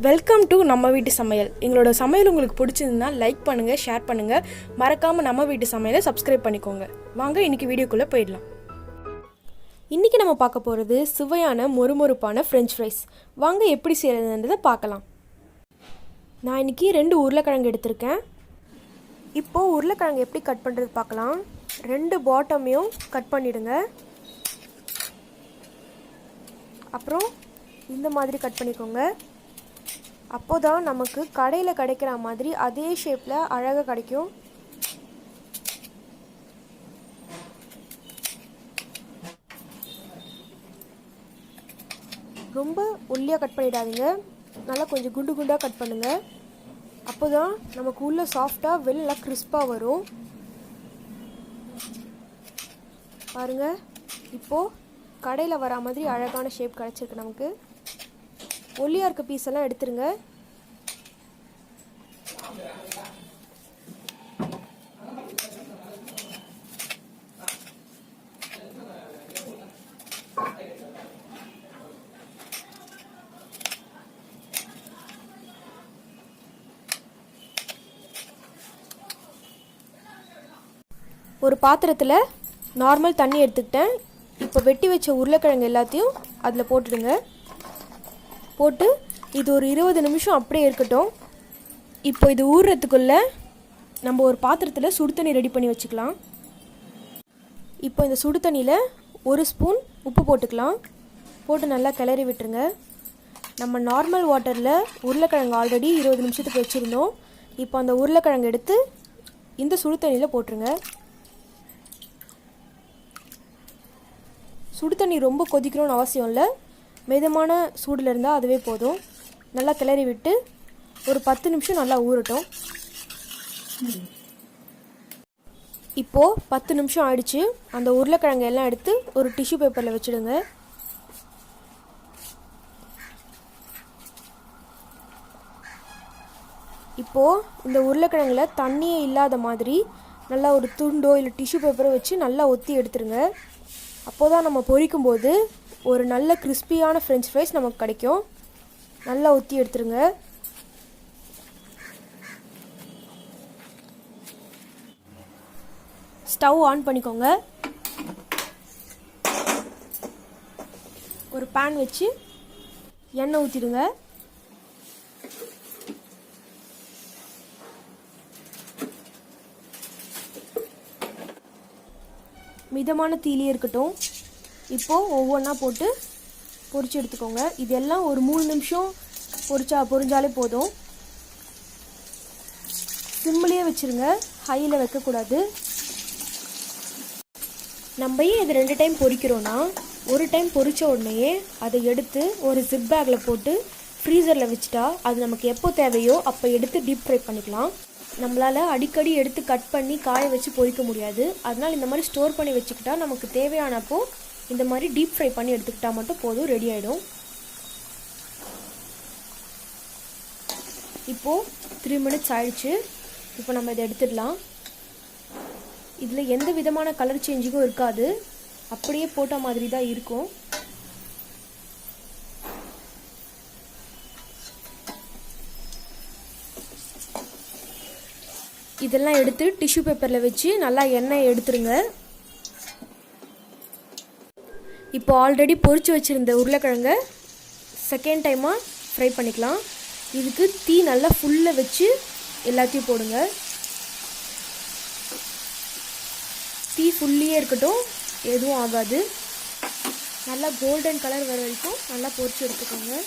Welcome to நம்ம வீட்டு சமையல். எங்களோட சமையல் உங்களுக்கு பிடிச்சிருந்தா லைக் பண்ணுங்கள், ஷேர் பண்ணுங்கள். மறக்காமல் நம்ம வீட்டு சமையலை சப்ஸ்கிரைப் பண்ணிக்கோங்க. வாங்க இன்றைக்கி வீடியோக்குள்ளே போயிடலாம். இன்றைக்கி நம்ம பார்க்க போகிறது சுவையான மொறுமொறுப்பான ஃப்ரெஞ்ச் ஃப்ரைஸ். வாங்க எப்படி செய்கிறதுன்றதை பார்க்கலாம். நான் இன்றைக்கி 2 உருளைக்கிழங்கு எடுத்திருக்கேன். இப்போது உருளைக்கிழங்கு எப்படி கட் பண்ணுறது பார்க்கலாம். 2 பாட்டமையும் கட் பண்ணிவிடுங்க. அப்புறம் இந்த மாதிரி கட் பண்ணிக்கோங்க. அப்போ தான் நமக்கு கடையில் கிடைக்கிற மாதிரி அதே ஷேப்பில் அழகாக கிடைக்கும். ரொம்ப ஒல்லியாக கட் பண்ணிடாதீங்க, நல்லா கொஞ்சம் குண்டு குண்டாக கட் பண்ணுங்கள். அப்போ தான் நமக்கு உள்ள சாஃப்டாக வெளில கிறிஸ்பாக வரும். பாருங்கள், இப்போது கடையில் வரா மாதிரி அழகான ஷேப் கிடச்சிருக்கு. நமக்கு ஒல்லியாக இருக்க பீஸ் எல்லாம் எடுத்துருங்க. ஒரு பாத்திரத்தில் நார்மல் தண்ணி எடுத்துக்கிட்டேன். இப்போ வெட்டி வச்ச உருளைக்கிழங்கு எல்லாத்தையும் அதில் போட்டுடுங்க. போட்டு இது ஒரு 20 நிமிஷம் அப்படியே இருக்கட்டும். இப்போ இது ஊறுறதுக்குள்ளே நம்ம ஒரு பாத்திரத்தில் சுடு தண்ணி ரெடி பண்ணி வச்சுக்கலாம். இப்போ இந்த சுடு தண்ணியில் 1 ஸ்பூன் உப்பு போட்டுக்கலாம். போட்டு நல்லா கிளறி விட்டுருங்க. நம்ம நார்மல் வாட்டரில் உருளைக்கிழங்கு ஆல்ரெடி 20 நிமிஷத்துக்கு வச்சுருந்தோம். இப்போ அந்த உருளைக்கிழங்கு எடுத்து இந்த சுடு தண்ணியில் போட்டுருங்க. சுடு தண்ணி ரொம்ப கொதிக்கணும்னு அவசியம் இல்லை, மிதமான சூடில் இருந்தால் அதுவே போதும். நல்லா கிளறி விட்டு ஒரு 10 நிமிஷம் நல்லா ஊறட்டும். இப்போது 10 நிமிஷம் ஆயிடுச்சு. அந்த உருளைக்கிழங்கு எல்லாம் எடுத்து ஒரு டிஷ்யூ பேப்பரில் வச்சுடுங்க. இப்போது இந்த உருளைக்கிழங்குல தண்ணியே இல்லாத மாதிரி நல்லா ஒரு துண்டோ இல்லை டிஷ்யூ பேப்பரோ வச்சு நல்லா ஒத்தி எடுத்துருங்க. அப்போது தான் நம்ம பொரிக்கும்போது ஒரு நல்ல கிறிஸ்பியான ஃப்ரெஞ்ச் ஃப்ரைஸ் நமக்கு கிடைக்கும். நல்லா ஊற்றி எடுத்துருங்க. ஸ்டவ் ஆன் பண்ணிக்கோங்க. ஒரு பேன் வச்சு எண்ணெய் ஊற்றிடுங்க. மிதமான தீயிலே இருக்கட்டும். இப்போது ஒவ்வொன்றா போட்டு பொரிச்சு எடுத்துக்கோங்க. இதெல்லாம் ஒரு 3 நிமிஷம் பொரிஞ்சாலே போதும். சிம்மிலேயே வச்சுருங்க, ஹையில் வைக்கக்கூடாது. நம்ம ஏன் இது 2 டைம் பொரிக்கிறோன்னா, ஒரு டைம் பொரித்த உடனேயே அதை எடுத்து ஒரு ஜிப் பேக்கில் போட்டு ஃப்ரீசரில் வச்சுட்டா அது நமக்கு எப்போ தேவையோ அப்போ எடுத்து டீப் ஃப்ரை பண்ணிக்கலாம். நம்மளால் அடிக்கடி எடுத்து கட் பண்ணி காய வச்சு பொரிக்க முடியாது. அதனால் இந்த மாதிரி ஸ்டோர் பண்ணி வச்சுக்கிட்டா நமக்கு தேவையானப்போ இந்த மாதிரி டீப் ஃப்ரை பண்ணி எடுத்துக்கிட்டால் மட்டும் போதும், ரெடி ஆகிடும். இப்போது 3 மினிட்ஸ் ஆயிடுச்சு. இப்போ நம்ம இதை எடுத்துடலாம். இதில் எந்த விதமான கலர் சேஞ்சிங்கும் இருக்காது, அப்படியே போட்ட மாதிரி தான் இருக்கும். இதெல்லாம் எடுத்து டிஷ்யூ பேப்பரில் வச்சு நல்லா எண்ணெய் எடுத்துருங்க. இப்போ ஆல்ரெடி பொரிச்சு வச்சுருந்த உருளைக்கிழங்க செகண்ட் டைமாக ஃப்ரை பண்ணிக்கலாம். இதுக்கு தீ நல்லா ஃபுல்லாக வச்சு எல்லாத்தையும் போடுங்க. தீ ஃபுல்லியே இருக்கட்டும், எதுவும் ஆகாது. நல்லா கோல்டன் கலர் வர வரைக்கும் நல்லா பொரிச்சு எடுத்துக்கோங்க.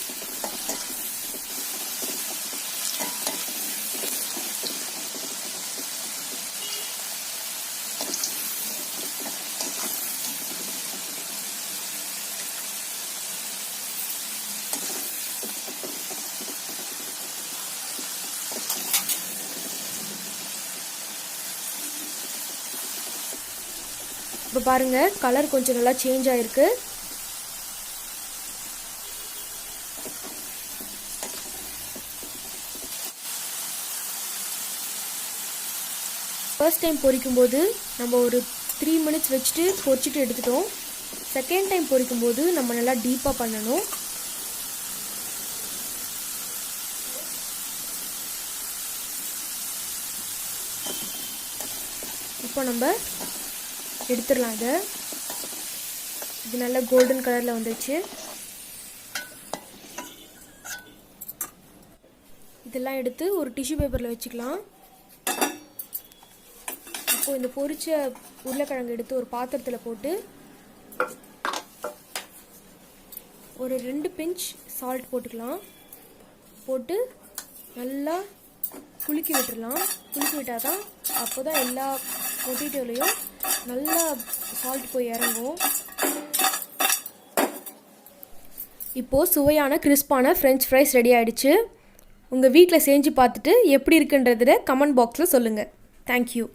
இப்போ பாருங்கள், கலர் கொஞ்சம் நல்லா சேஞ்ச் ஆகிருக்கு. ஃபர்ஸ்ட் டைம் பொரிக்கும்போது நம்ம ஒரு 3 மினிட்ஸ் வச்சுட்டு பொரிச்சிட்டு எடுத்துட்டோம். செகண்ட் டைம் பொரிக்கும்போது நம்ம நல்லா டீப்பாக பண்ணணும். இப்போ நம்ம எடுத்துடலாம். இது நல்லா கோல்டன் கலரில் வந்துடுச்சு. இதெல்லாம் எடுத்து ஒரு டிஷ்யூ பேப்பரில் வச்சுக்கலாம். அப்போது இந்த பொரிச்ச உருளைக்கிழங்கு எடுத்து ஒரு பாத்திரத்தில் போட்டு ஒரு 2 பிஞ்ச் சால்ட் போட்டுக்கலாம். போட்டு நல்லா குலுக்கி விட்டுடலாம். குலுக்கி விட்டால் தான் அப்போ தான் எல்லா பொட்டேட்டோலையும் நல்லா சால்ட் போய் இறங்கும். இப்போது சுவையான கிறிஸ்பான ஃப்ரெஞ்ச் ஃப்ரைஸ் ரெடி ஆகிடுச்சு. உங்கள் வீட்டில் செஞ்சு பார்த்துட்டு எப்படி இருக்குன்றதில் கமெண்ட் பாக்ஸில் சொல்லுங்கள். தேங்க்யூ.